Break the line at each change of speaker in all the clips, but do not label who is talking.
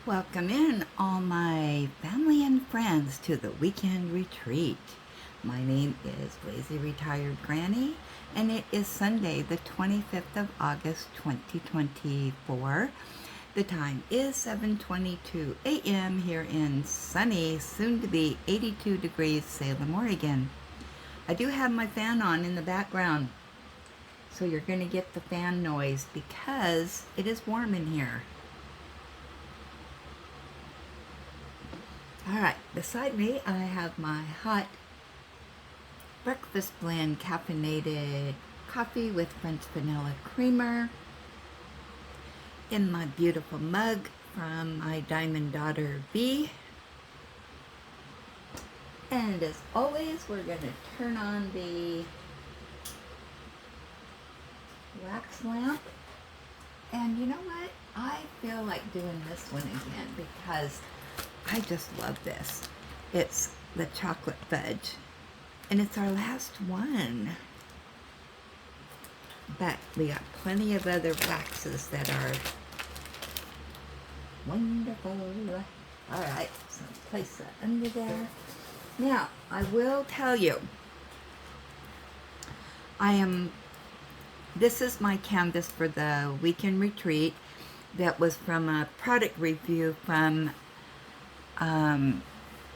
Welcome in all my family and friends to the weekend retreat. My name is Lazy Retired Granny, and it is Sunday, the 25th of August, 2024. The time is 7:22 a.m. here in sunny, soon to be 82 degrees Salem, Oregon. I do have my fan on in the background, so you're going to get the fan noise because it is warm in here. All right, beside me I have my hot breakfast blend caffeinated coffee with French vanilla creamer in my beautiful mug from my diamond daughter V. And as always, we're going to turn on the wax lamp. And you know what? I feel like doing this one again because I just love this. It's the chocolate fudge, and it's our last one. But we got plenty of other waxes that are wonderful. All right, so place that under there. Now, I will tell you, this is my canvas for the weekend retreat that was from a product review from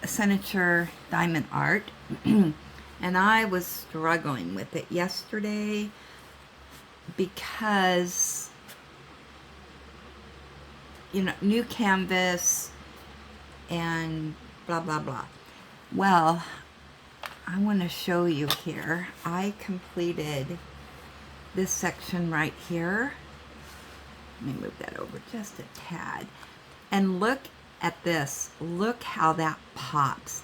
Signature Diamond Art. And I was struggling with it yesterday because, you know, new canvas and blah, blah, blah. Well, I want to show you here. I completed this section right here. Let me move that over just a tad. And look at this. Look how that pops.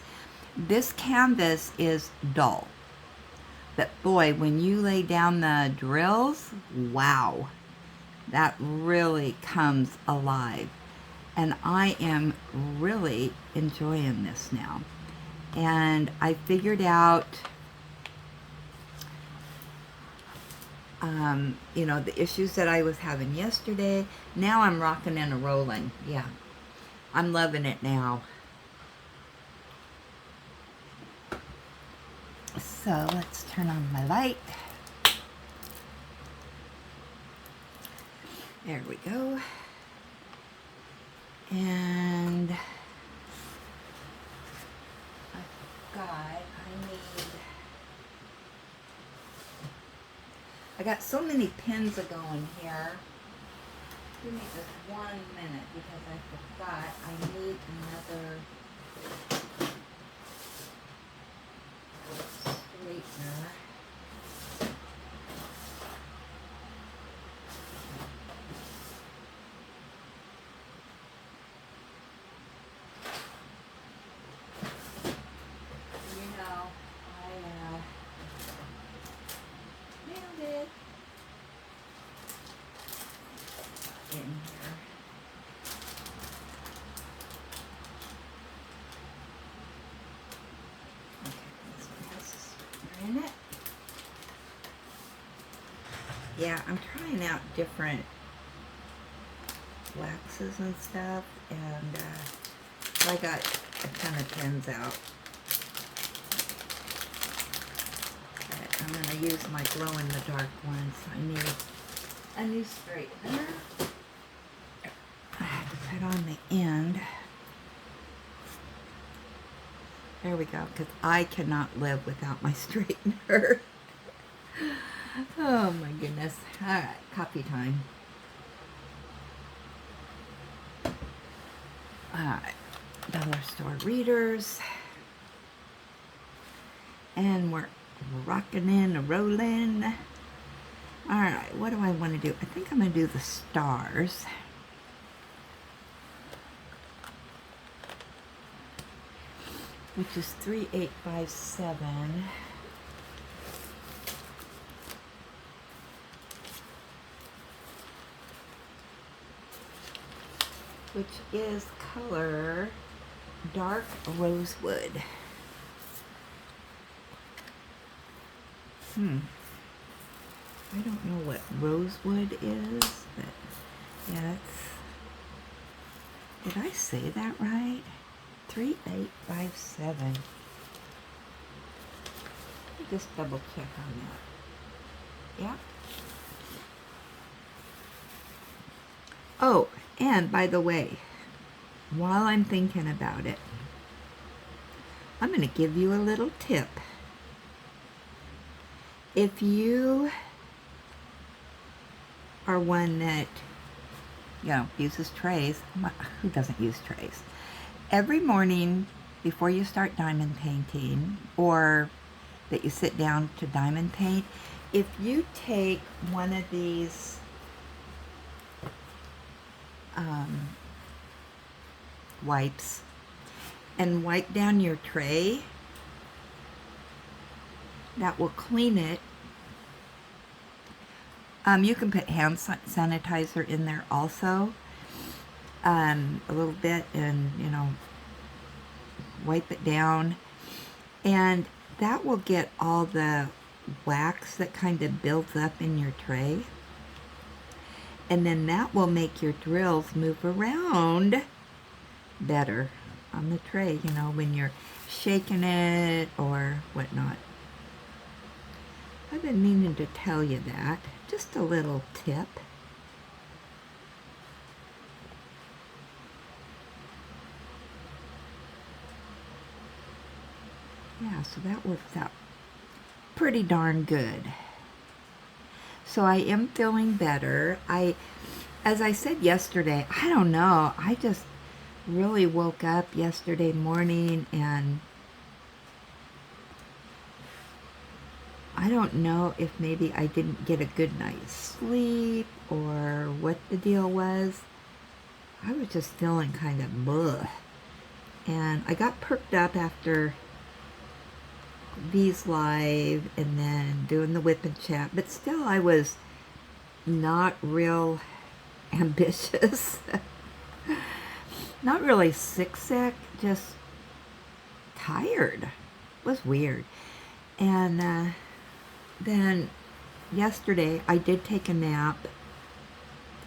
This canvas is dull, but boy, when you lay down the drills, wow, that really comes alive. And I am really enjoying this now. And I figured out, you know, the issues that I was having yesterday. Now I'm rocking and rolling. Yeah, I'm loving it now. So let's turn on my light. There we go. And I got so many pins going here. Give me just 1 minute because I forgot I need another straightener. You know, I nailed it in here. Okay, this one has a straightener in it. Yeah, I'm trying out different waxes and stuff, and I got a ton of pins out. But I'm going to use my glow-in-the-dark ones. I need a new straightener. I have to put on the end. There we go, because I cannot live without my straightener. Oh my goodness. All right, coffee time. All right, dollar store readers. And we're rocking and rolling. All right, what do I want to do? I think I'm going to do the stars. Which is 3857. Which is color dark rosewood. I don't know what rosewood is, but yeah, Did I say that right? 3857. Just double check on that. Yeah. Oh, and by the way, while I'm thinking about it, I'm going to give you a little tip. If you are one that, uses trays, who doesn't use trays? Every morning before you start diamond painting, or that you sit down to diamond paint, if you take one of these wipes and wipe down your tray, that will clean it. You can put hand sanitizer in there also, a little bit, and wipe it down, and that will get all the wax that kind of builds up in your tray, and then that will make your drills move around better on the tray, when you're shaking it or whatnot. I've been meaning to tell you that. Just a little tip. Yeah, so that worked out pretty darn good. So I am feeling better. As I said yesterday, I don't know, I just really woke up yesterday morning and I don't know if maybe I didn't get a good night's sleep or what the deal was. I was just feeling kind of bleh. And I got perked up after V's Live and then doing the whip and chat, but still I was not real ambitious. Not really sick, just tired. It was weird. And then yesterday I did take a nap,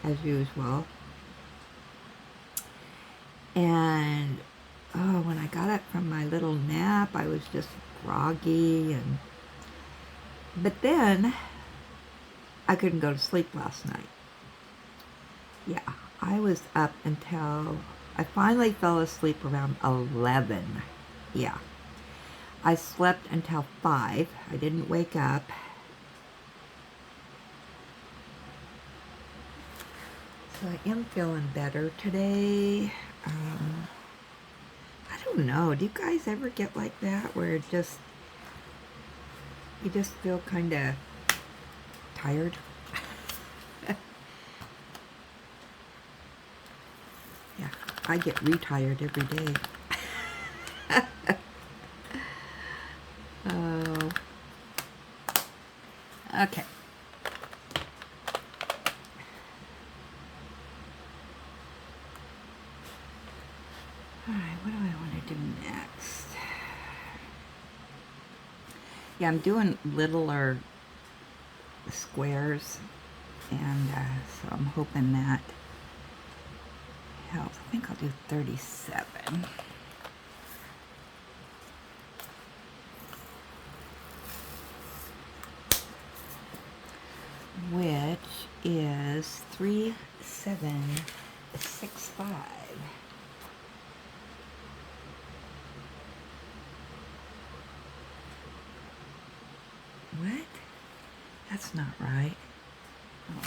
as usual. And when I got up from my little nap, I was just groggy, but then I couldn't go to sleep last night. Yeah, I was up until I finally fell asleep around 11. Yeah, I slept until 5. I didn't wake up. So I am feeling better today. I don't know. Do you guys ever get like that where you just feel kind of tired? Yeah, I get retired every day. Oh. Okay. Alright, what do I want to do next? Yeah, I'm doing littler squares, and so I'm hoping that helps. I think I'll do 37. Which is 3765. What? That's not right. Oh.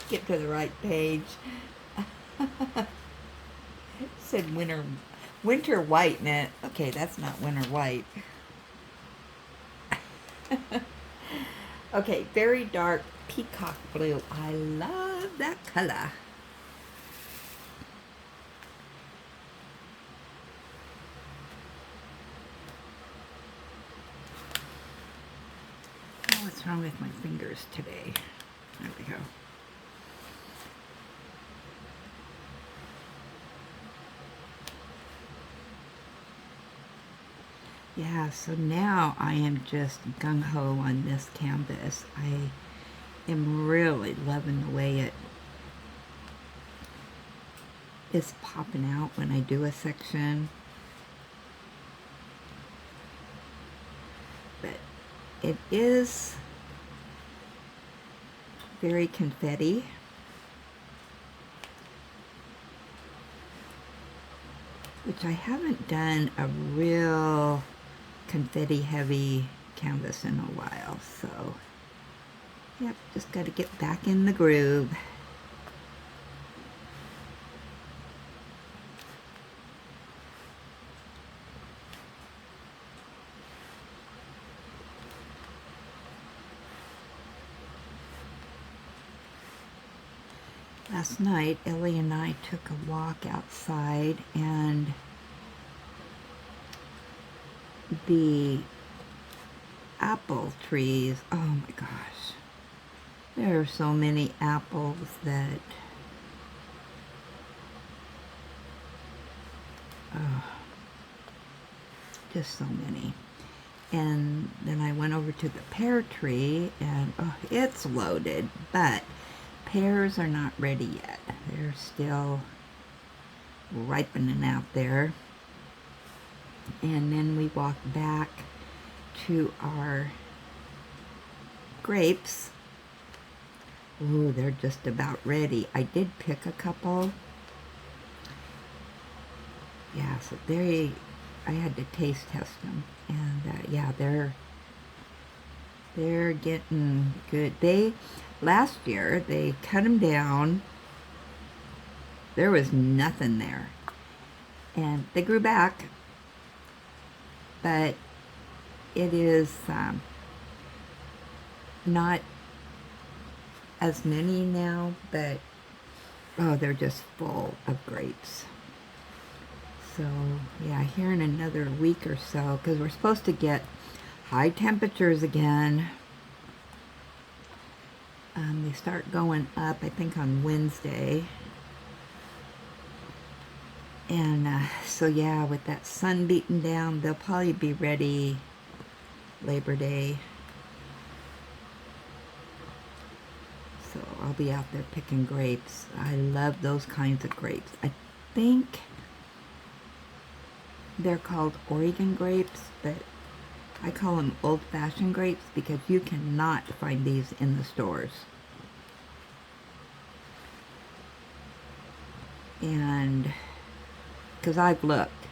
Get to the right page. It said winter white in it. Okay, that's not winter white. Okay, very dark peacock blue. I love that color. Oh, what's wrong with my fingers today? There we go. Yeah, so now I am just gung-ho on this canvas. I am really loving the way is popping out when I do a section. But it is very confetti. Which I haven't done a real confetti heavy canvas in a while, so yep, just got to get back in the groove. Last night, Ellie and I took a walk outside, and the apple trees, oh my gosh, there are so many apples that, oh, just so many. And then I went over to the pear tree, and oh, it's loaded, but pears are not ready yet. They're still ripening out there. And then we walked back to our grapes. Ooh, they're just about ready. I did pick a couple. Yeah, so I had to taste test them. And yeah, they're getting good. Last year, they cut them down. There was nothing there. And they grew back. But it is not as many now, but oh, they're just full of grapes. So yeah, here in another week or so, because we're supposed to get high temperatures again. They start going up, I think, on Wednesday. And so yeah, with that sun beating down, they'll probably be ready Labor Day. So I'll be out there picking grapes. I love those kinds of grapes. I think they're called Oregon grapes, but I call them old-fashioned grapes because you cannot find these in the stores. And because I've looked,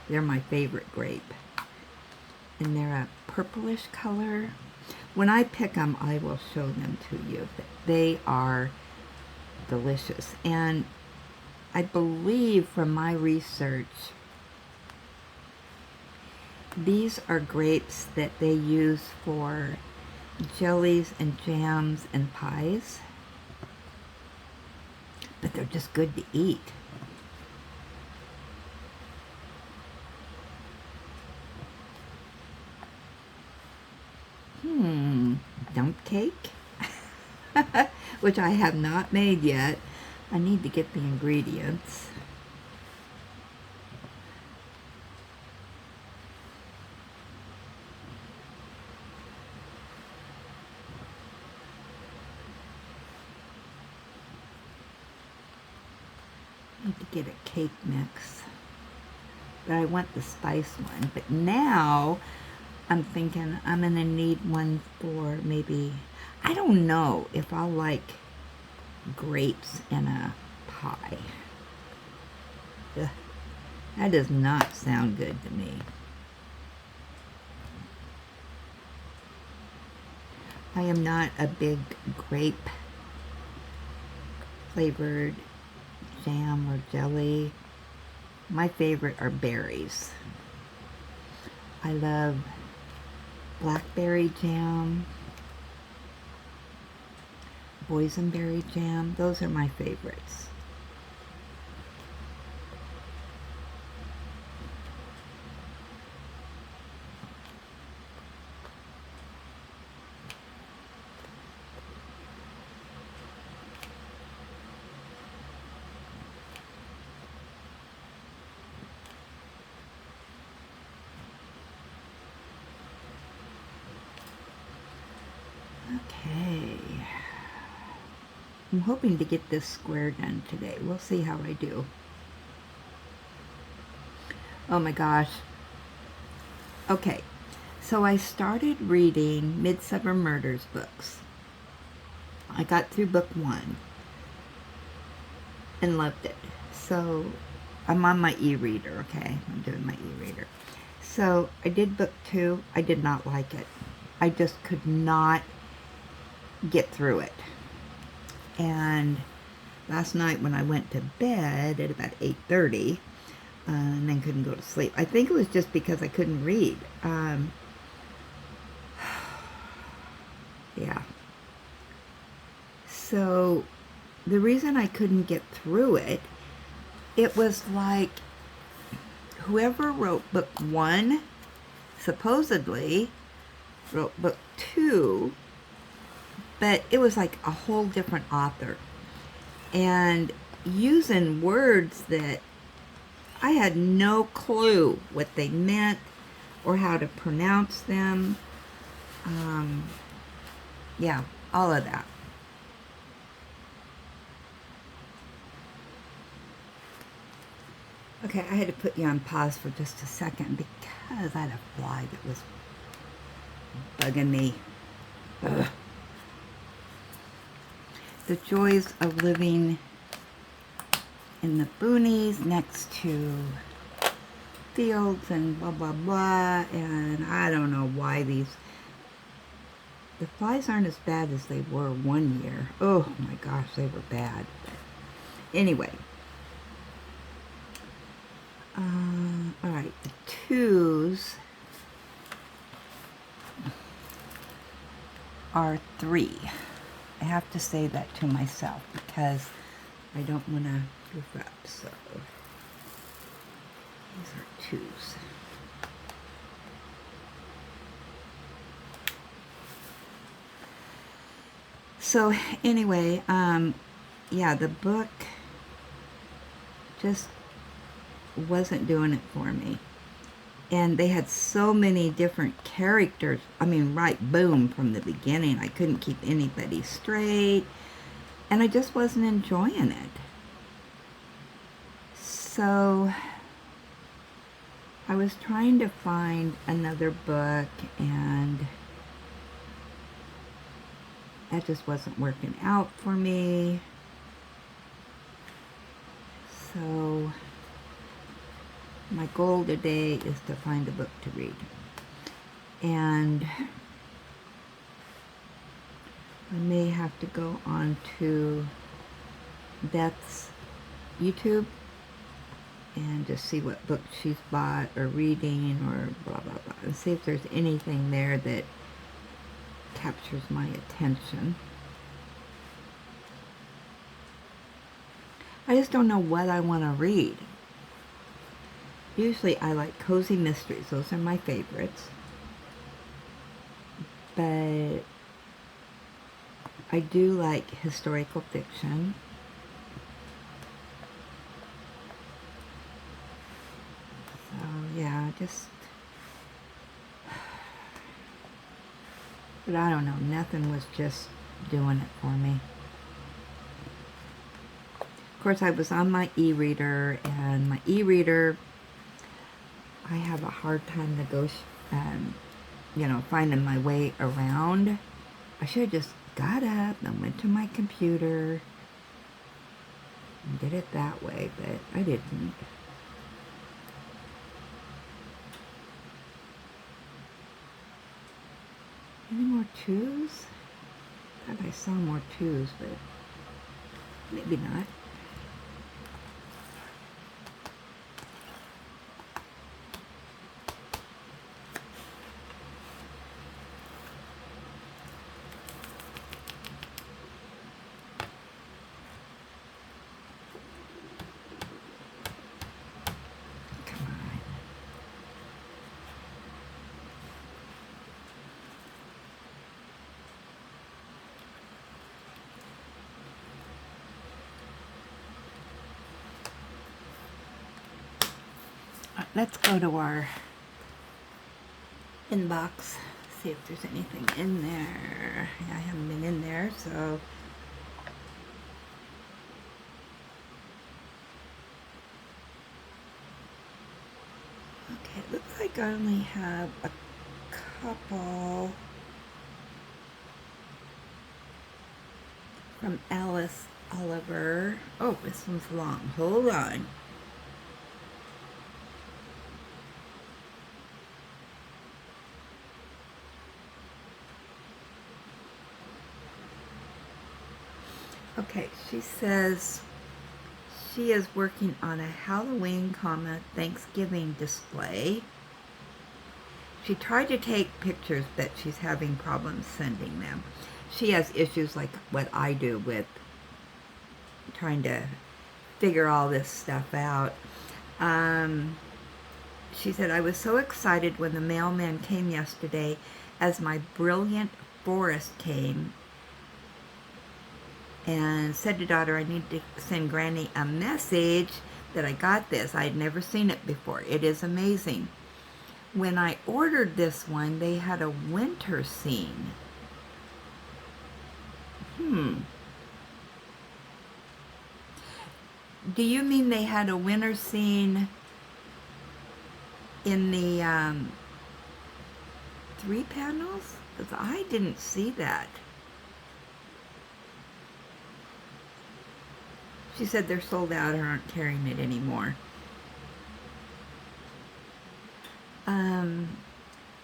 they're my favorite grape. And they're a purplish color. When I pick them, I will show them to you. They are delicious. And I believe from my research, these are grapes that they use for jellies and jams and pies. But they're just good to eat. Dump cake, which I have not made yet. I need to get the ingredients. Need to get a cake mix, but I want the spice one. But now I'm thinking I'm going to need one for maybe, I don't know if I'll like grapes in a pie. Ugh, that does not sound good to me. I am not a big grape flavored jam or jelly. My favorite are berries. I love blackberry jam, boysenberry jam. Those are my favorites. Okay, I'm hoping to get this square done today. We'll see how I do. Oh my gosh. Okay, so I started reading Midsummer Murders books. I got through book 1 and loved it. So I'm on my e-reader, okay? I'm doing my e-reader. So I did book 2. I did not like it. I just could not get through it. And last night when I went to bed at about 8:30, and then couldn't go to sleep. I think it was just because I couldn't read. Yeah. So the reason I couldn't get through it, it was like whoever wrote book 1 supposedly wrote book 2, but it was like a whole different author. And using words that I had no clue what they meant or how to pronounce them. Yeah, all of that. Okay, I had to put you on pause for just a second because I had a fly that was bugging me. Ugh. The joys of living in the boonies next to fields and blah, blah, blah. And I don't know why the flies aren't as bad as they were one year. Oh my gosh, they were bad. Anyway. All right, the 2s are 3. I have to say that to myself because I don't want to goof up. So these are 2s. So anyway, yeah, the book just wasn't doing it for me. And they had so many different characters. I mean, right, boom, from the beginning. I couldn't keep anybody straight. And I just wasn't enjoying it. So I was trying to find another book, and that just wasn't working out for me. So my goal today is to find a book to read. And I may have to go on to Beth's YouTube and just see what books she's bought or reading or blah, blah, blah. And see if there's anything there that captures my attention. I just don't know what I want to read. Usually I like cozy mysteries. Those are my favorites. But I do like historical fiction. So yeah, just... But I don't know. Nothing was just doing it for me. Of course, I was on my e-reader, and my e-reader, I have a hard time finding my way around. I should have just got up and went to my computer and did it that way, but I didn't. Any more 2s? I thought I saw more 2s, but maybe not. Let's go to our inbox, see if there's anything in there. I haven't been in there, so... think I only have a couple from Alice Oliver. Oh, this one's long. Hold on. Okay, she says she is working on a Halloween, Thanksgiving display. She tried to take pictures, but she's having problems sending them. She has issues like what I do with trying to figure all this stuff out. She said, I was so excited when the mailman came yesterday as my brilliant forest came, and said to daughter, I need to send Granny a message that I got this. I had never seen it before. It is amazing. When I ordered this one, they had a winter scene. Do you mean they had a winter scene in the 3 panels? Because I didn't see that. She said they're sold out or aren't carrying it anymore.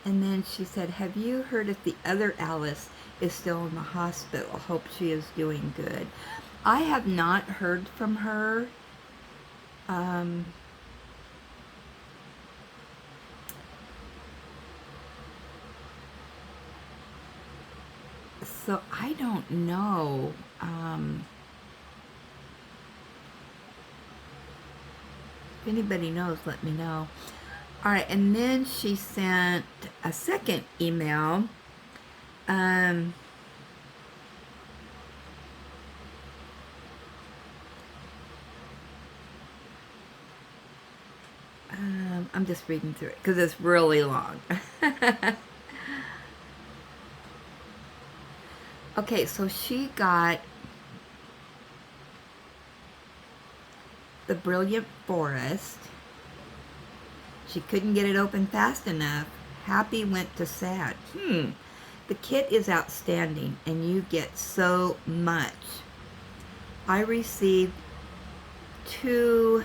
And then she said, have you heard if the other Alice is still in the hospital? Hope she is doing good. I have not heard from her. So I don't know. If anybody knows, let me know. All right, and then she sent a second email. I'm just reading through it because it's really long. Okay, so she got the Brilliant Forest. She couldn't get it open fast enough. Happy went to sad. The kit is outstanding, and you get so much. I received 2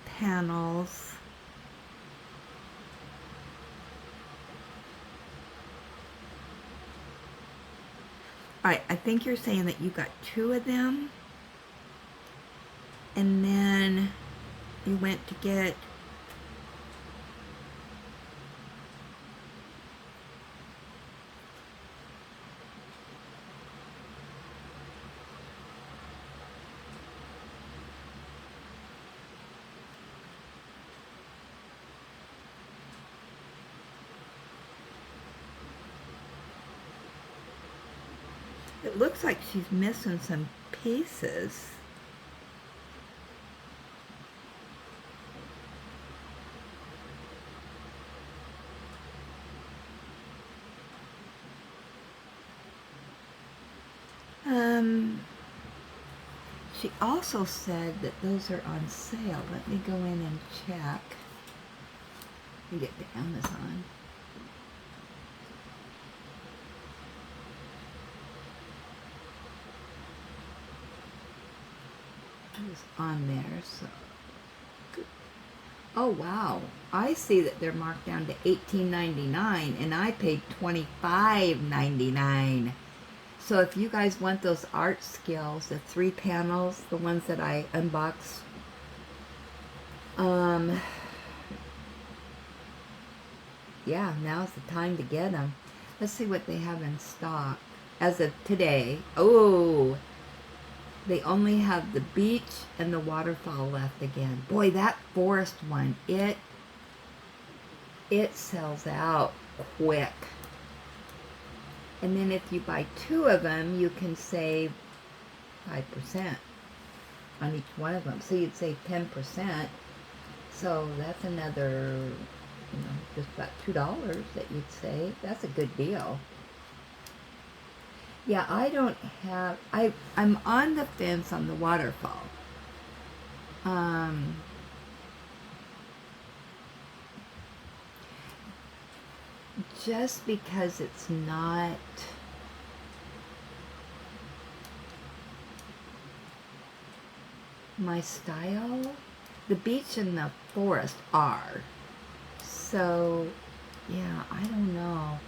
panels. All right, I think you're saying that you got 2 of them. And then you went to get it looks like she's missing some pieces. She also said that those are on sale. Let me go in and check. Let me get to Amazon. It was on there, so. Oh wow, I see that they're marked down to $18.99 and I paid $25.99. So if you guys want those art skills, the 3 panels, the ones that I unboxed, yeah, now's the time to get them. Let's see what they have in stock as of today. Oh, they only have the beach and the waterfall left again. Boy, that forest one, it sells out quick. And then if you buy 2 of them, you can save 5% on each one of them. So you'd save 10%. So that's another, just about $2 that you'd save. That's a good deal. Yeah, I don't have, I'm on the fence on the waterfall. Um, just because it's not my style, the beach and the forest are. So, yeah, I don't know.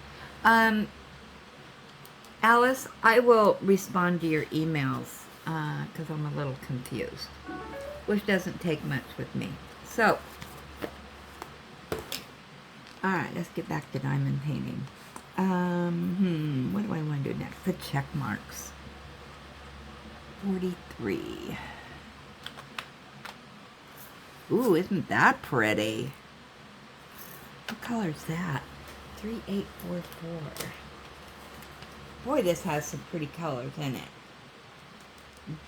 Alice, I will respond to your emails because I'm a little confused, which doesn't take much with me. So, all right, let's get back to diamond painting. What do I want to do next? The check marks. 43. Ooh, isn't that pretty? What color is that? 3844. Boy, this has some pretty colors in it.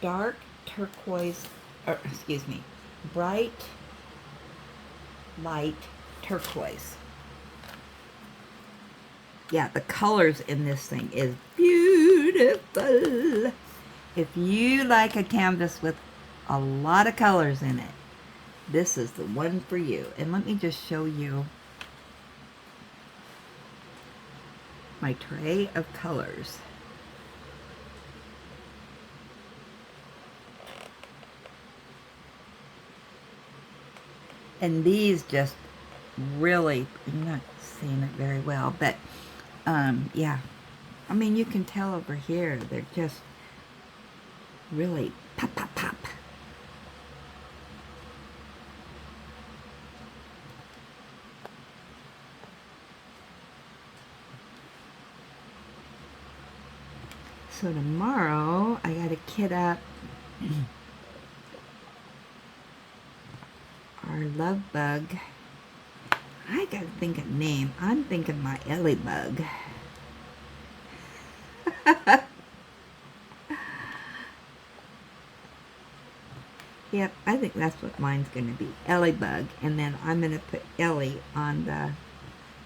Dark turquoise, or excuse me, bright, light turquoise. Yeah, the colors in this thing is beautiful. If you like a canvas with a lot of colors in it, this is the one for you. And let me just show you my tray of colors. And these just really, I'm not seeing it very well, but yeah. I mean, you can tell over here, they're just really pop, pop, pop. So tomorrow, I got to kit up our love bug. I got to think of a name. I'm thinking my Ellie bug. Yep, I think that's what mine's going to be. Ellie bug. And then I'm going to put Ellie on the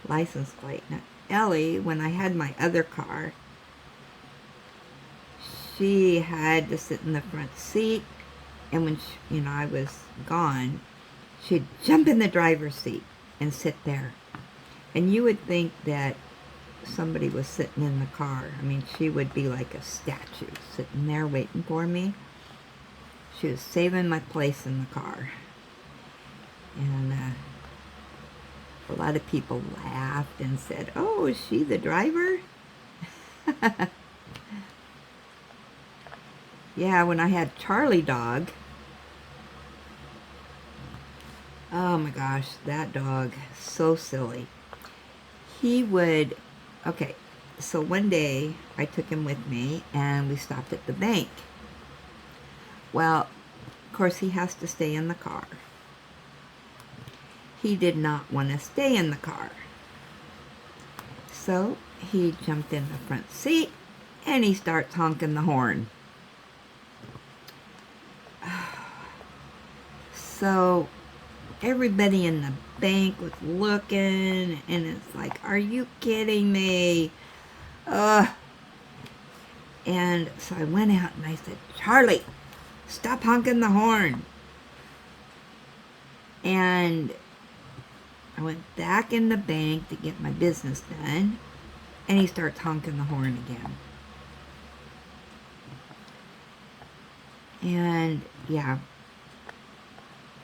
license plate. Now, Ellie, when I had my other car, she had to sit in the front seat, and when she, I was gone, she'd jump in the driver's seat and sit there. And you would think that somebody was sitting in the car. I mean, she would be like a statue sitting there waiting for me. She was saving my place in the car. And a lot of people laughed and said, "Oh, is she the driver?" Yeah, when I had Charlie dog, oh my gosh, that dog, so silly. He would, okay, so one day I took him with me and we stopped at the bank. Well, of course he has to stay in the car. He did not want to stay in the car. So he jumped in the front seat and he starts honking the horn. So everybody in the bank was looking, and it's like, are you kidding me? And so I went out and I said, "Charlie, stop honking the horn." And I went back in the bank to get my business done, and he starts honking the horn again. And yeah,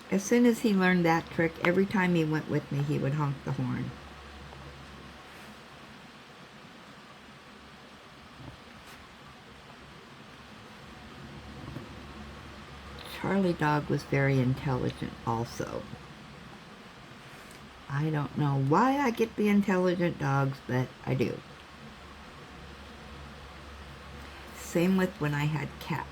as soon as he learned that trick, every time he went with me, he would honk the horn. Charlie dog was very intelligent also. I don't know why I get the intelligent dogs, but I do. Same with when I had cats.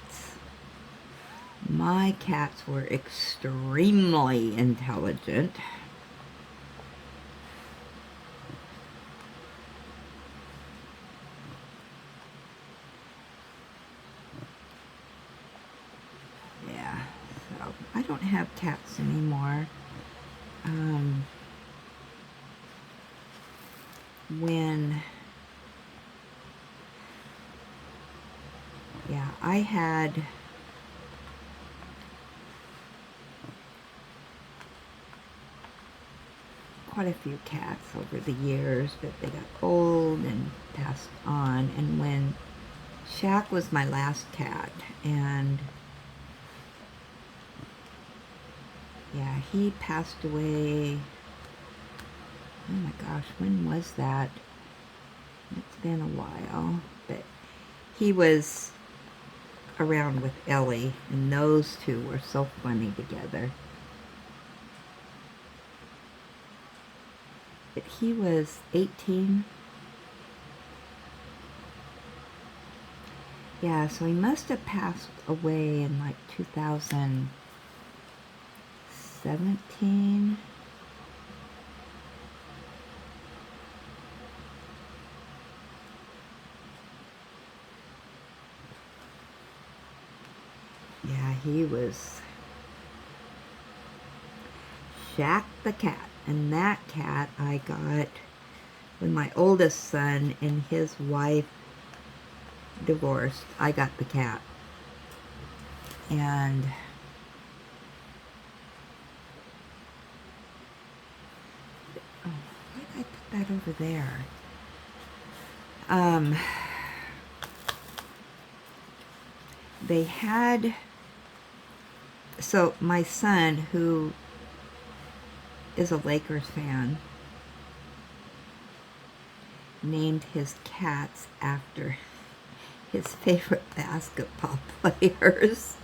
My cats were extremely intelligent. Yeah, so I don't have cats anymore. I had quite a few cats over the years, but they got old and passed on. And when Shaq was my last cat, and yeah, he passed away. Oh my gosh, when was that? It's been a while, but he was around with Ellie, and those two were so funny together. But he was 18. Yeah, so he must have passed away in like 2017. Yeah, he was Shaq the cat. And that cat I got when my oldest son and his wife divorced. I got the cat. And oh, why did I put that over there? They had, so my son, who is a Lakers fan, named his cats after his favorite basketball players.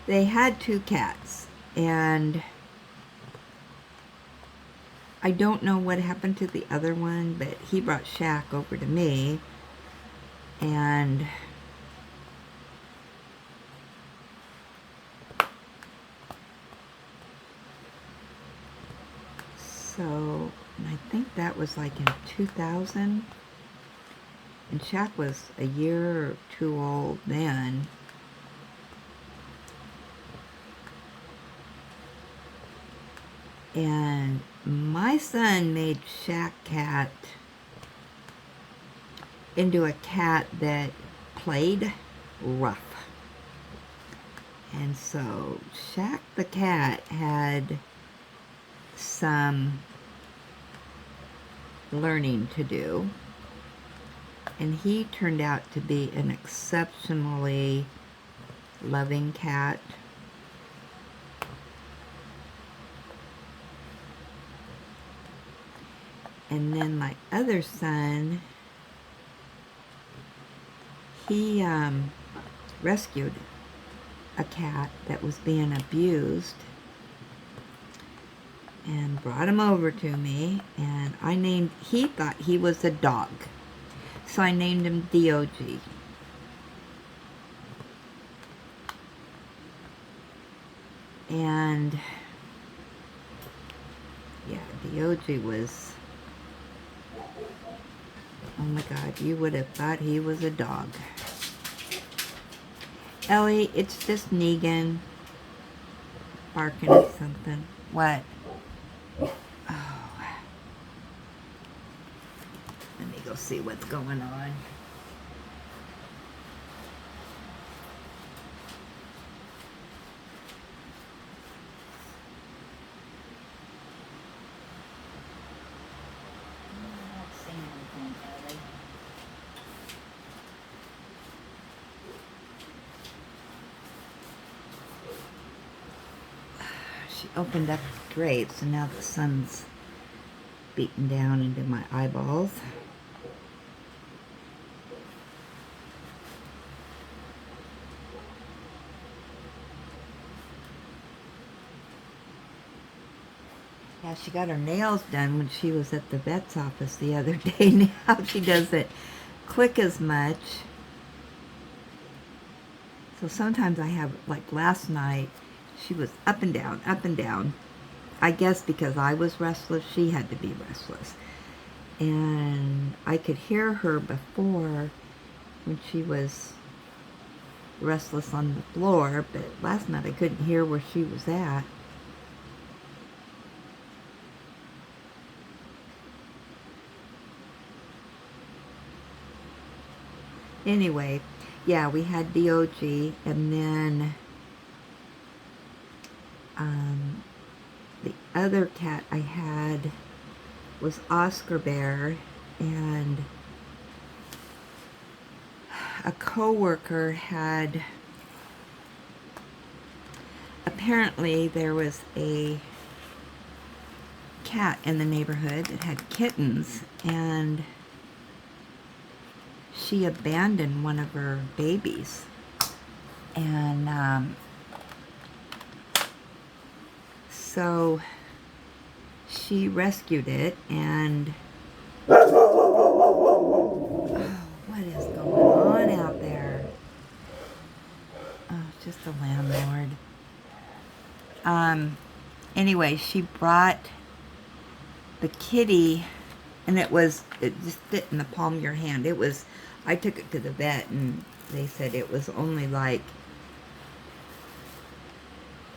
They had 2 cats, and I don't know what happened to the other one, but he brought Shaq over to me, and so I think that was like in 2000, and Shaq was a year or 2 old then. And my son made Shaq Cat into a cat that played rough. And so Shaq the cat had some learning to do. And he turned out to be an exceptionally loving cat. And then my other son, he rescued a cat that was being abused and brought him over to me, and he thought he was a dog, so I named him D.O.G. And yeah, D.O.G. was, oh my God, you would have thought he was a dog. Ellie, it's just Negan barking at something. What? Oh. Let me go see what's going on. She opened up the grate, so now the sun's beating down into my eyeballs. Yeah, she got her nails done when she was at the vet's office the other day. Now she doesn't click as much. So sometimes I have, like last night, she was up and down, up and down. I guess because I was restless, she had to be restless. And I could hear her before when she was restless on the floor, but last night I couldn't hear where she was at. Anyway, yeah, we had D.O.G. and then the other cat I had was Oscar Bear, and a coworker had, apparently there was a cat in the neighborhood that had kittens, and she abandoned one of her babies, and so she rescued it, and oh, what is going on out there? Oh, just the landlord. Anyway, she brought the kitty, and it just fit in the palm of your hand. I took it to the vet, and they said it was only like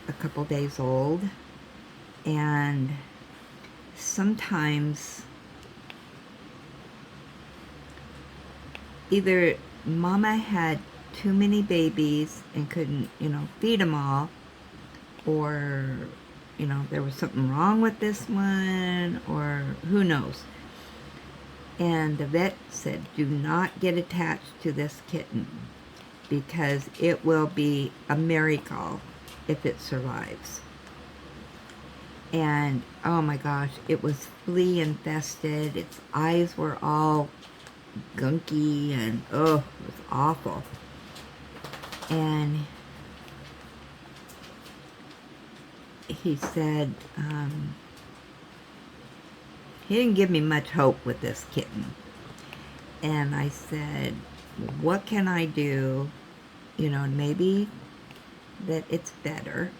a couple days old, and sometimes either mama had too many babies and couldn't, feed them all, or, there was something wrong with this one, or who knows. And the vet said, do not get attached to this kitten, because it will be a miracle if it survives. And oh my gosh, it was flea infested. Its eyes were all gunky, and oh, it was awful. And he said, he didn't give me much hope with this kitten. And I said, what can I do, maybe that it's better.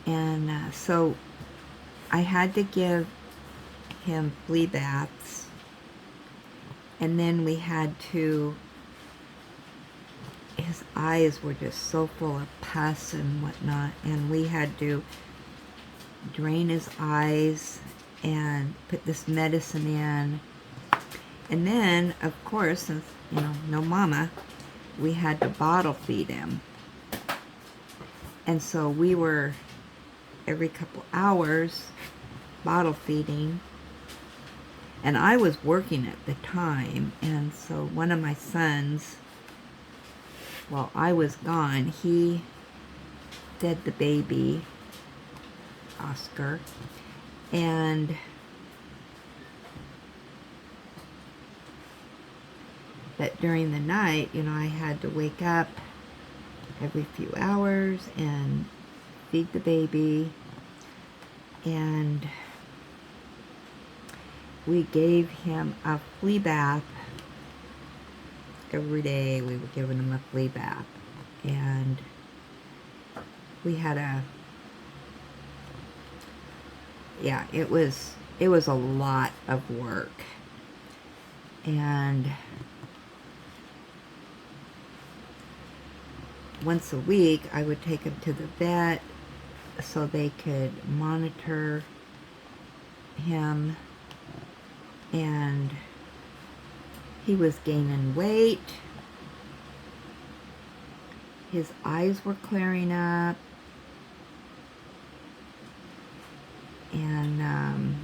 And so I had to give him flea baths, and then we had to, his eyes were just so full of pus and whatnot, and we had to drain his eyes and put this medicine in. And then, of course, since, no mama, we had to bottle feed him. And so we were, every couple hours, bottle feeding. And I was working at the time, and so one of my sons, while I was gone, he fed the baby, Oscar, and but during the night, I had to wake up every few hours and feed the baby, and we gave him a flea bath every day. We were giving him a flea bath, and we had it was a lot of work. And once a week I would take him to the vet so they could monitor him, and he was gaining weight, his eyes were clearing up, and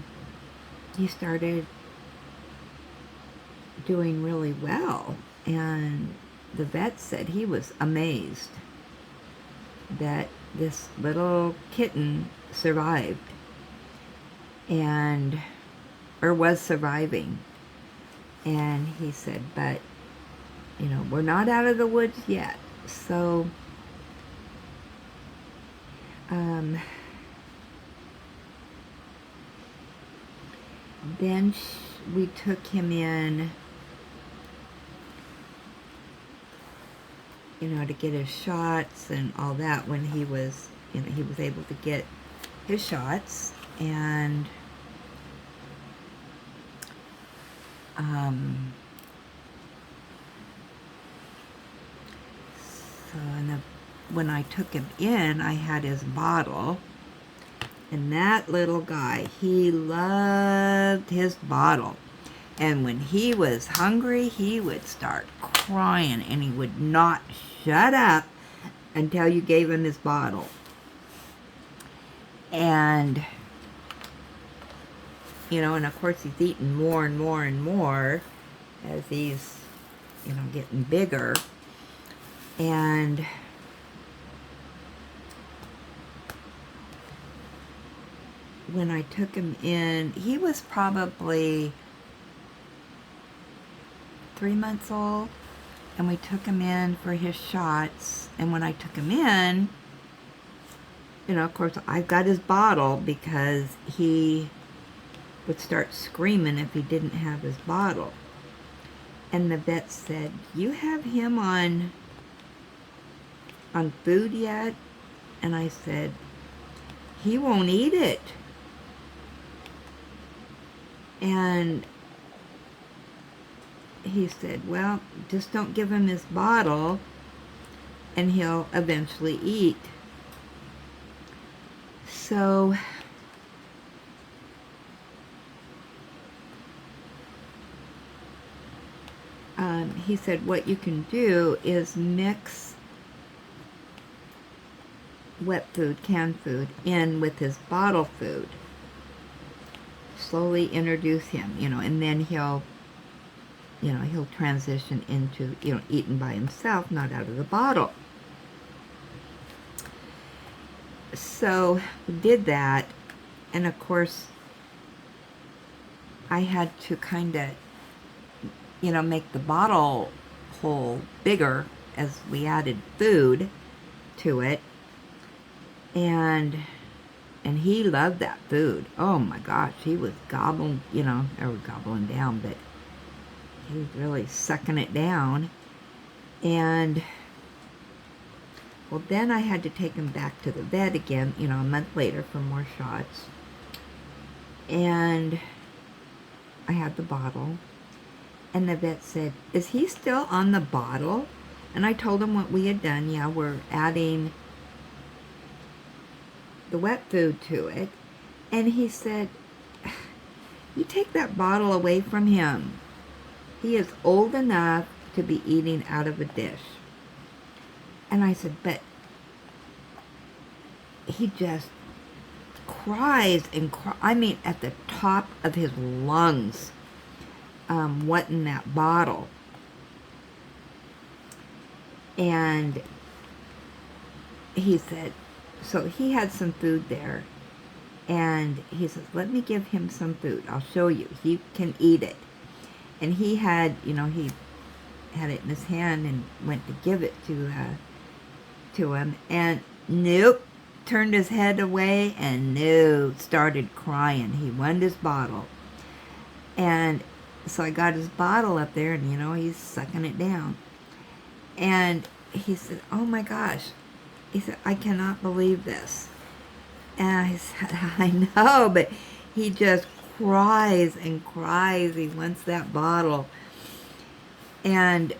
he started doing really well. And the vet said he was amazed that this little kitten survived, or was surviving. And he said, but, we're not out of the woods yet. So, then we took him in, to get his shots and all that when he was, he was able to get his shots. And when I took him in, I had his bottle, and that little guy, he loved his bottle. And when he was hungry, he would start crying, and he would not shut up until you gave him his bottle. And you know, and of course he's eating more and more and more as he's, you know, getting bigger. And when I took him in, he was probably 3 months old, and we took him in for his shots. And when I took him in, you know, of course, I've got his bottle because he would start screaming if he didn't have his bottle. And the vet said, "You have him on food yet?" And I said, "He won't eat it." And he said, "Well, just don't give him his bottle and he'll eventually eat." So he said what you can do is mix wet food, canned food, in with his bottle food. Slowly introduce him, you know, and then he'll transition into, you know, eating by himself, not out of the bottle. So we did that, and of course I had to kind of, you know, make the bottle hole bigger as we added food to it. And he loved that food. Oh my gosh, he was gobbling, you know, or gobbling down, but he was really sucking it down. And well, then I had to take him back to the vet again, you know, a month later for more shots. And I had the bottle. And the vet said, "Is he still on the bottle?" And I told him what we had done. Yeah, we're adding the wet food to it. And he said, "You take that bottle away from him. He is old enough to be eating out of a dish." And I said, "But he just cries and cries. I mean, at the top of his lungs, wanting that bottle." And he said, so he had some food there. And he says, "Let me give him some food. I'll show you. He can eat it." And he had, you know, he had it in his hand and went to give it to him. And nope, turned his head away and no, started crying. He wanted his bottle. And so I got his bottle up there, and, you know, he's sucking it down. And he said, "Oh my gosh." He said, "I cannot believe this." And I said, "I know, but he just cries and cries. He wants that bottle." And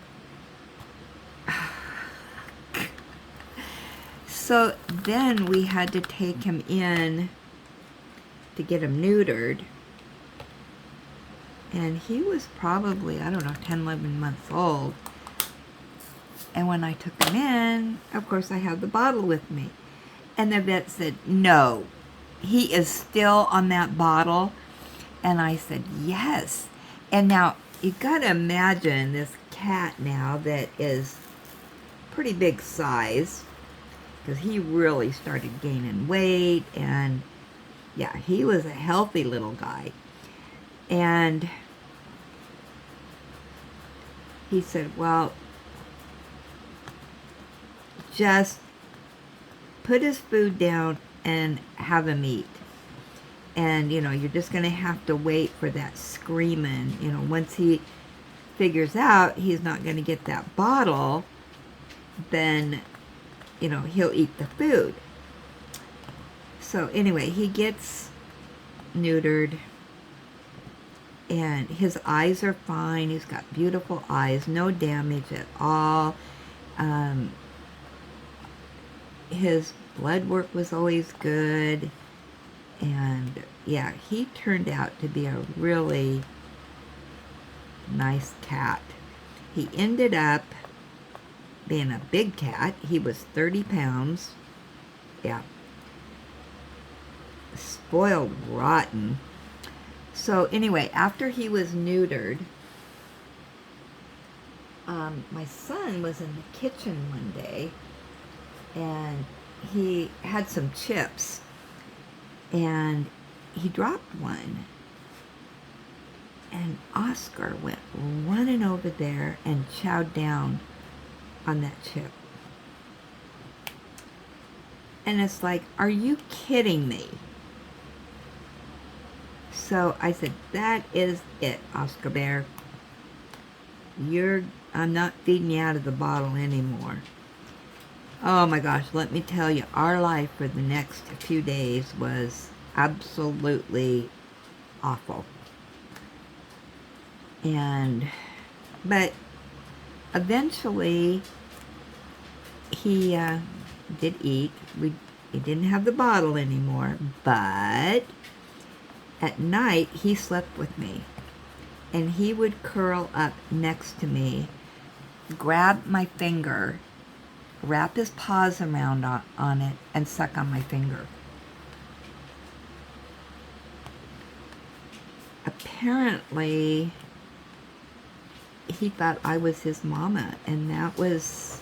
so then we had to take him in to get him neutered. And he was probably, I don't know, 10, 11 months old. And when I took him in, of course I had the bottle with me. And the vet said, "No, he is still on that bottle." And I said, "Yes." And now you got to imagine this cat now that is pretty big size, because he really started gaining weight. And yeah, he was a healthy little guy. And he said, "Well, just put his food down and have him eat. And, you know, you're just going to have to wait for that screaming. You know, once he figures out he's not going to get that bottle, then, you know, he'll eat the food." So anyway, he gets neutered, and his eyes are fine. He's got beautiful eyes, no damage at all. His blood work was always good. And yeah, he turned out to be a really nice cat. He ended up being a big cat. He was 30 pounds. Yeah. Spoiled rotten. So anyway, after he was neutered, my son was in the kitchen one day, and he had some chips, and he dropped one, and Oscar went running over there and chowed down on that chip. And it's like, are you kidding me? So I said, that is it, Oscar Bear. I'm not feeding you out of the bottle anymore. Oh my gosh, let me tell you, our life for the next few days was absolutely awful. But eventually he did eat. He didn't have the bottle anymore, but at night he slept with me, and he would curl up next to me, grab my finger, wrap his paws around on it, and suck on my finger. Apparently, he thought I was his mama, and that was,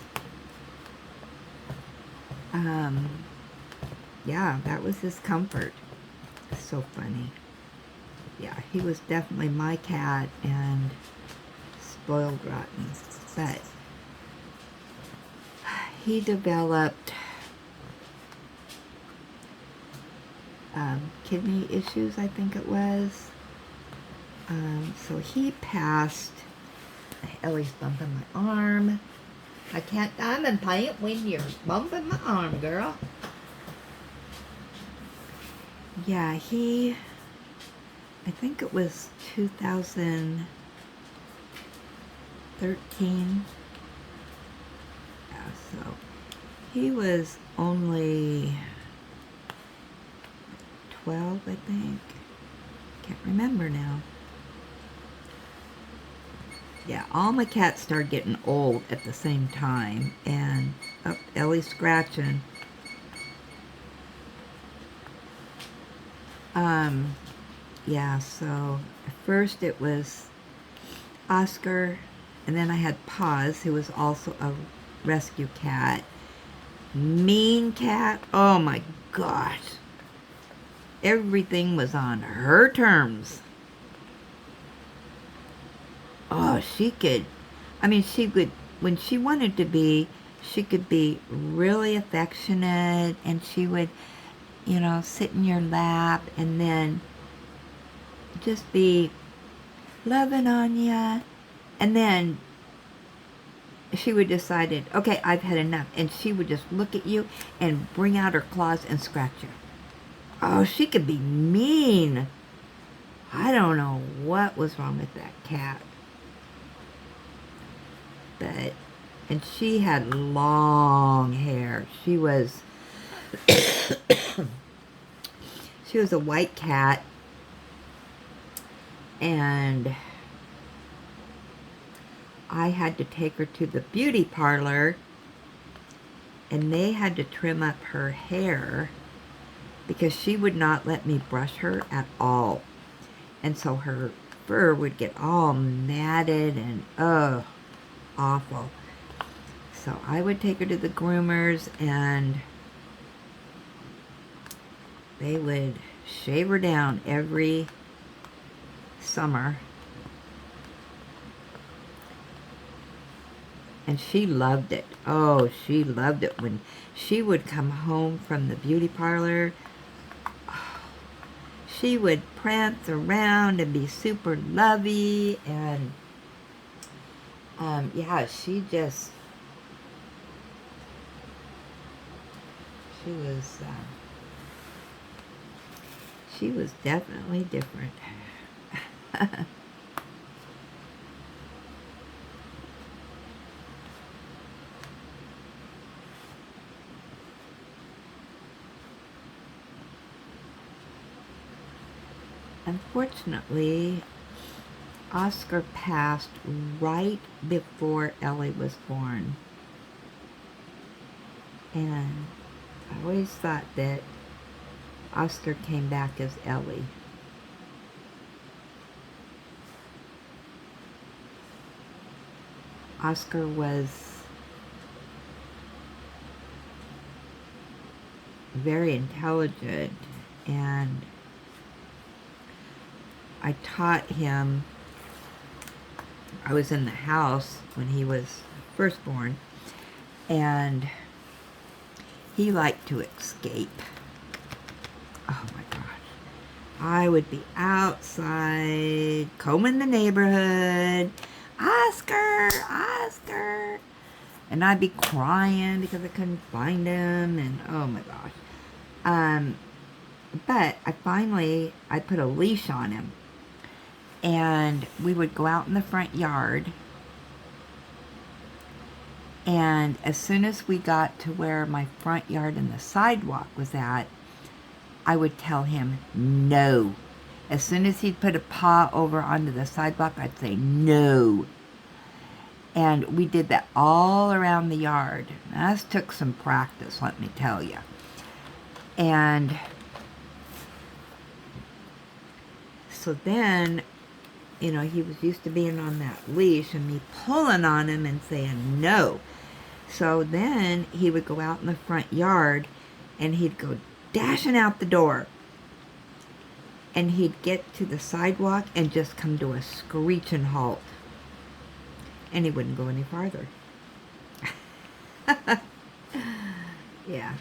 yeah, that was his comfort. So funny. Yeah, he was definitely my cat, and spoiled rotten. But he developed kidney issues, I think it was. So he passed. Ellie's bumping my arm. I can't diamond paint when you're bumping my arm, girl. Yeah, I think it was 2013. Yeah, so he was only 12, I think. Can't remember now. Yeah, all my cats started getting old at the same time, and Ellie's scratching. Yeah, so at first it was Oscar, and then I had Paz, who was also a rescue cat. Mean cat, oh my gosh. Everything was on her terms. Oh, she could, when she wanted to be, she could be really affectionate, and she would, sit in your lap, and then just be loving on you. And then she would decide, okay, I've had enough. And she would just look at you and bring out her claws and scratch you. Oh, she could be mean. I don't know what was wrong with that cat. And she had long hair. She was a white cat, and I had to take her to the beauty parlor, and they had to trim up her hair because she would not let me brush her at all. And so her fur would get all matted and, awful. So I would take her to the groomers, and they would shave her down every summer. And she loved it. Oh, she loved it. When she would come home from the beauty parlor, she would prance around and be super lovey, and yeah, she was definitely different. Unfortunately, Oscar passed right before Ellie was born. And I always thought that Oscar came back as Ellie. Oscar was very intelligent, and I taught him. I was in the house when he was first born, and he liked to escape. Oh my gosh. I would be outside combing the neighborhood. Oscar, Oscar. And I'd be crying because I couldn't find him, and oh my gosh. But I put a leash on him, and we would go out in the front yard, and as soon as we got to where my front yard and the sidewalk was at, I would tell him no. As soon as he'd put a paw over onto the sidewalk, I'd say no. And we did that all around the yard. That took some practice, let me tell you. And so then, you know, he was used to being on that leash and me pulling on him and saying no. So then he would go out in the front yard and he'd go dashing out the door. And he'd get to the sidewalk and just come to a screeching halt. And he wouldn't go any farther. Yeah.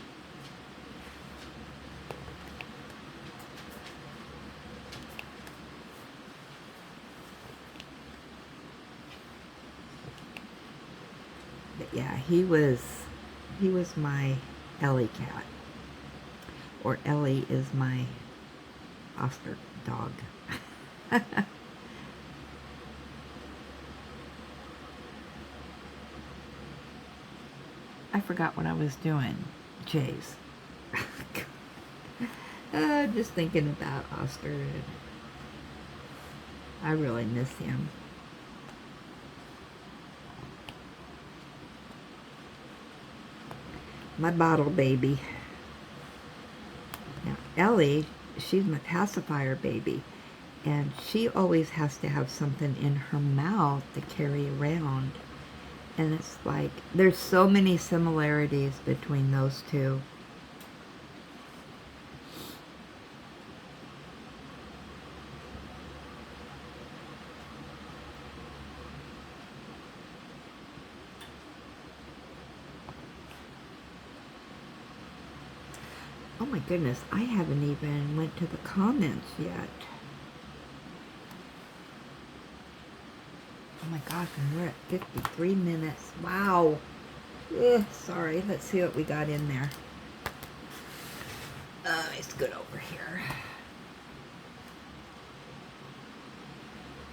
But yeah, he was my Ellie cat. Or Ellie is my Oscar dog. I forgot what I was doing. Jeez. Just thinking about Oscar. I really miss him. My bottle baby. Now, Ellie, she's my pacifier baby. And she always has to have something in her mouth to carry around. And it's like, there's so many similarities between those two. Oh my goodness, I haven't even went to the comments yet. Oh my gosh, and we're at 53 minutes. Wow. Ugh, sorry, let's see what we got in there. It's good over here.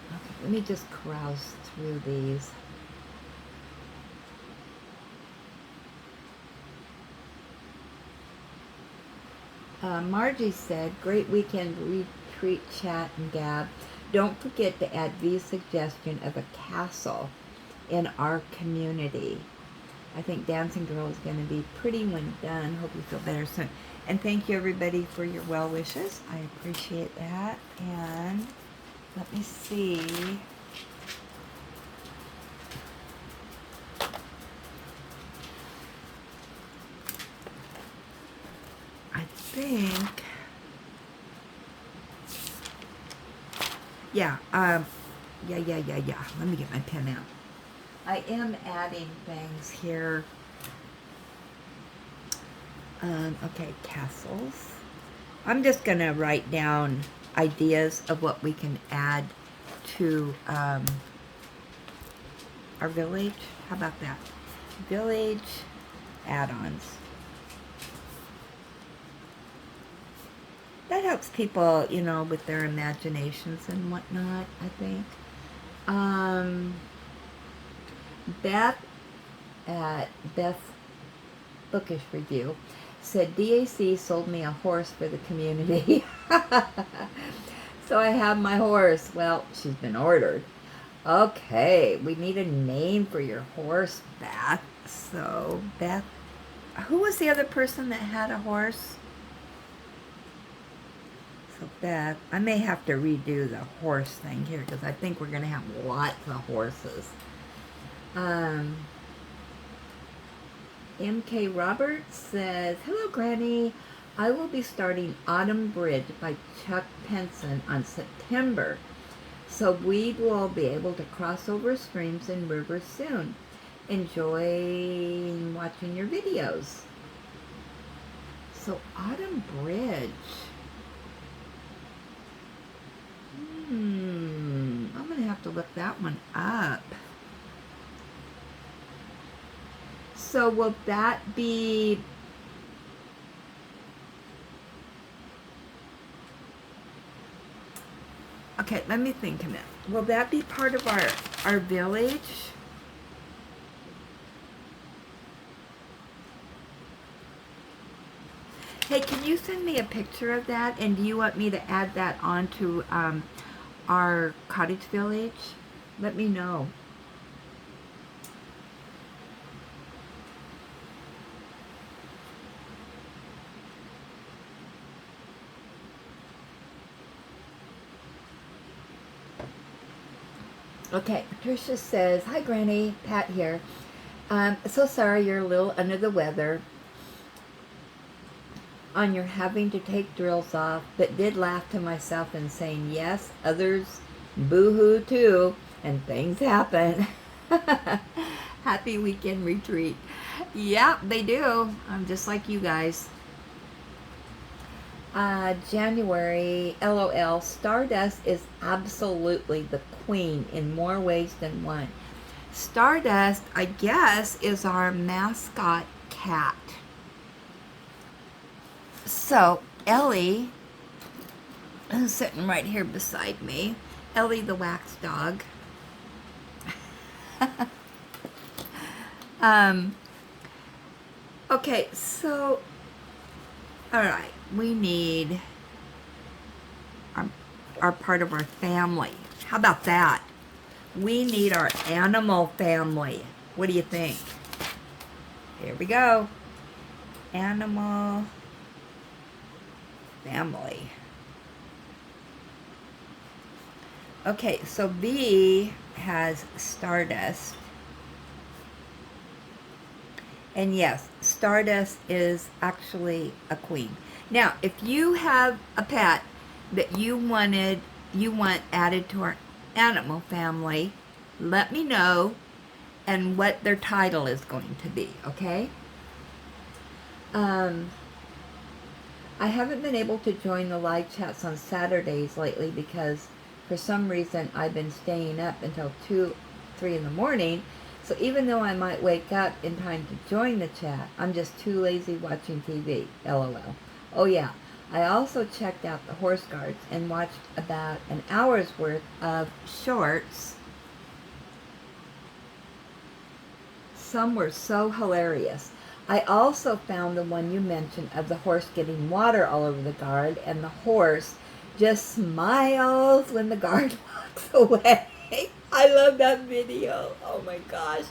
Okay, let me just browse through these. Margie said, great weekend retreat, chat, and gab. Don't forget to add V's suggestion of a castle in our community. I think Dancing Girl is going to be pretty when done. Hope you feel better soon. And thank you, everybody, for your well wishes. I appreciate that. And let me see. I think... Yeah, yeah. Let me get my pen out. I am adding things here. Okay, castles. I'm just going to write down ideas of what we can add to our village. How about that? Village add-ons. That helps people, you know, with their imaginations and whatnot, I think. Beth at Beth Bookish Review said DAC sold me a horse for the community. So I have my horse. Well, she's been ordered. Okay, we need a name for your horse, Beth. So, Beth, who was the other person that had a horse? So Beth, I may have to redo the horse thing here because I think we're going to have lots of horses. Um, MK Roberts says, "Hello, Granny. I will be starting Autumn Bridge by Chuck Penson on September, so we will be able to cross over streams and rivers soon. Enjoy watching your videos." So Autumn Bridge. I'm going to have to look that one up. So will that be... Okay, let me think a minute. Will that be part of our village? Hey, can you send me a picture of that? And do you want me to add that onto our cottage village? Let me know. Okay, Patricia says, "Hi, Granny. Pat here. So sorry you're a little under the weather on your having to take drills off, but did laugh to myself and saying, yes, others boo-hoo too, and things happen." Happy weekend retreat. Yeah, they do. I'm just like you guys. January, LOL, Stardust is absolutely the queen in more ways than one. Stardust, I guess, is our mascot cat. So, Ellie, who's sitting right here beside me, Ellie the wax dog. Okay, so, all right, we need our part of our family. How about that? We need our animal family. What do you think? Here we go. Animal family. Okay, so B has Stardust. And yes, Stardust is actually a queen. Now, if you have a pet that you want added to our animal family, let me know and what their title is going to be, okay? I haven't been able to join the live chats on Saturdays lately because for some reason I've been staying up until 2, 3 in the morning. So even though I might wake up in time to join the chat, I'm just too lazy watching TV, LOL. Oh yeah, I also checked out the Horse Guards and watched about an hour's worth of shorts. Some were so hilarious. I also found the one you mentioned of the horse getting water all over the guard, and the horse just smiles when the guard walks away. I love that video. Oh my gosh.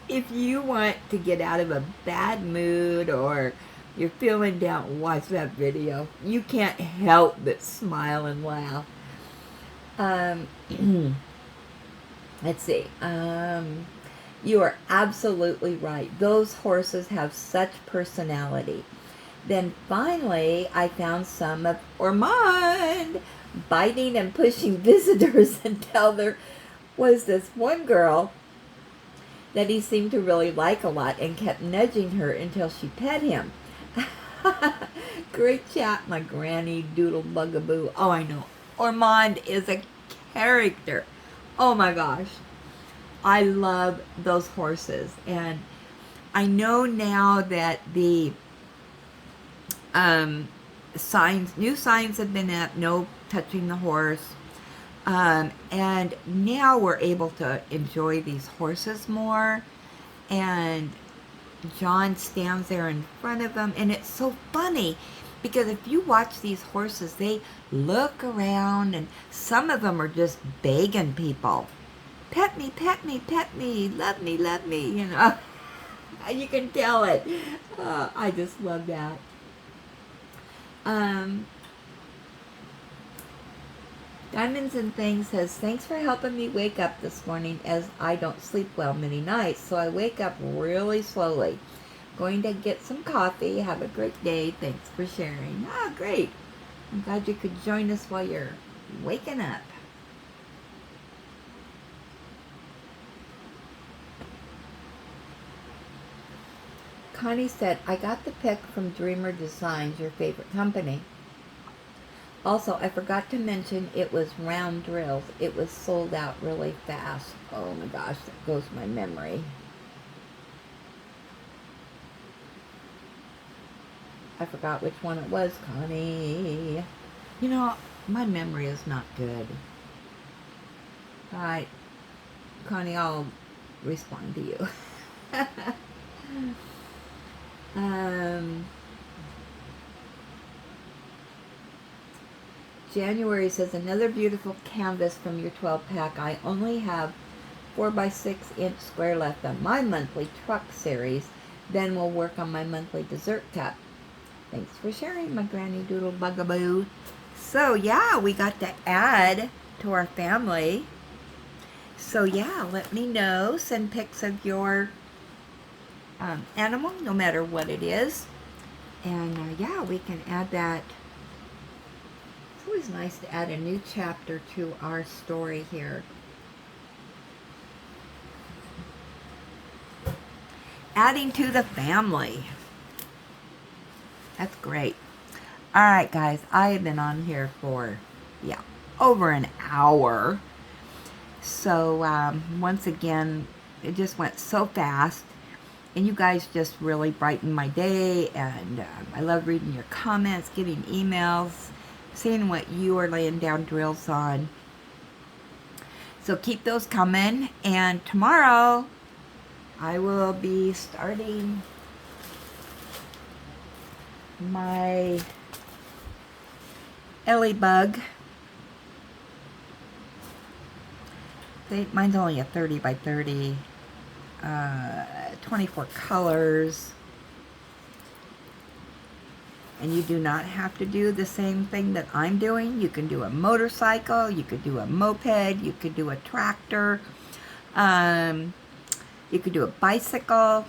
If you want to get out of a bad mood or you're feeling down, watch that video. You can't help but smile and laugh. Let's see. You are absolutely right. Those horses have such personality. Then finally, I found some of Ormond biting and pushing visitors until there was this one girl that he seemed to really like a lot and kept nudging her until she pet him. Great chat, my granny doodle bugaboo. Oh, I know. Ormond is a character. Oh my gosh. I love those horses. And I know now that the new signs have been up, no touching the horse. And now we're able to enjoy these horses more. And John stands there in front of them. And it's so funny because if you watch these horses, they look around and some of them are just begging people. Pet me, pet me, pet me, love me, you know. You can tell it. I just love that. Diamonds and Things says, thanks for helping me wake up this morning as I don't sleep well many nights, so I wake up really slowly. Going to get some coffee. Have a great day. Thanks for sharing. Ah, great. I'm glad you could join us while you're waking up. Connie said, I got the pick from Dreamer Designs, your favorite company. Also, I forgot to mention it was round drills. It was sold out really fast. Oh my gosh, that goes my memory. I forgot which one it was, Connie. You know, my memory is not good. Alright, Connie, I'll respond to you. January says, another beautiful canvas from your 12-pack. I only have 4x6 inch square left on my monthly truck series. Then we'll work on my monthly dessert cup. Thanks for sharing, my granny doodle bugaboo. So yeah, we got to add to our family. So yeah, let me know. Send pics of your animal, no matter what it is. And yeah, we can add that. It's always nice to add a new chapter to our story here. Adding to the family. That's great. Alright guys, I have been on here for, yeah, over an hour. So once again, it just went so fast. And you guys just really brightened my day. And I love reading your comments, getting emails, seeing what you are laying down drills on. So keep those coming. And tomorrow, I will be starting my Ellie bug. Mine's only a 30 by 30, 24 colors. And you do not have to do the same thing that I'm doing. You can do a motorcycle, you could do a moped, you could do a tractor, you could do a bicycle,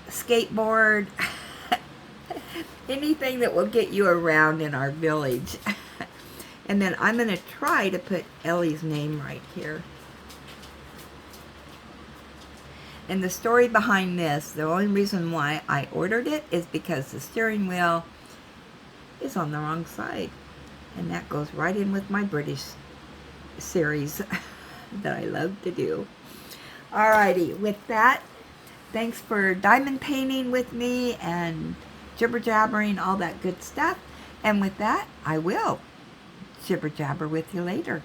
skateboard, anything that will get you around in our village. And then I'm going to try to put Ellie's name right here. And the story behind this, the only reason why I ordered it is because the steering wheel is on the wrong side. And that goes right in with my British series that I love to do. Alrighty, with that, thanks for diamond painting with me and jibber-jabbering, all that good stuff. And with that, I will jibber-jabber with you later.